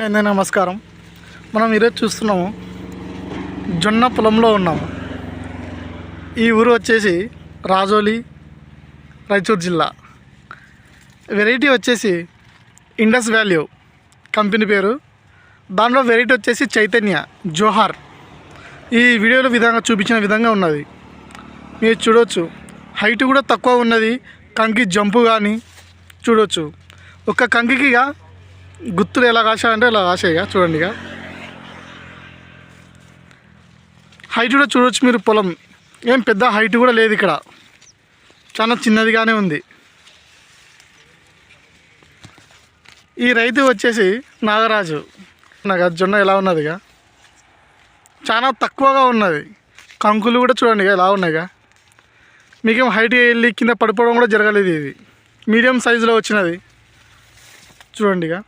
నమస్కారం. మనం ఈరోజు చూస్తున్నాము జొన్న పొలంలో ఉన్నాము. ఈ ఊరు వచ్చేసి రాజోలి, రాయచూర్ జిల్లా. వెరైటీ వచ్చేసి ఇండస్ వాల్యూ కంపెనీ పేరు. దాంట్లో వెరైటీ వచ్చేసి చైతన్య జోహార్. ఈ వీడియోలో చూపించిన విధంగా ఉన్నది. మీరు చూడవచ్చు, హైట్ కూడా తక్కువ ఉన్నది. కంకి జంపు కానీ చూడవచ్చు. ఒక కంకికి గుత్తులు ఎలా కాసాయంటే ఇలా కాసాయిగా చూడండి. హైట్ కూడా చూడవచ్చు మీరు. పొలం ఏం పెద్ద హైట్ కూడా లేదు, ఇక్కడ చాలా చిన్నదిగానే ఉంది. ఈ రైతు వచ్చేసి నాగరాజు. నాకు జొన్న ఎలా ఉన్నదిగా, చాలా తక్కువగా ఉన్నది. కంకులు కూడా చూడండి ఎలా ఉన్నాయిగా. మీకేం హైట్ వెళ్ళి కింద పడిపోవడం కూడా జరగలేదు. ఇది మీడియం సైజులో వచ్చినది చూడండిగా.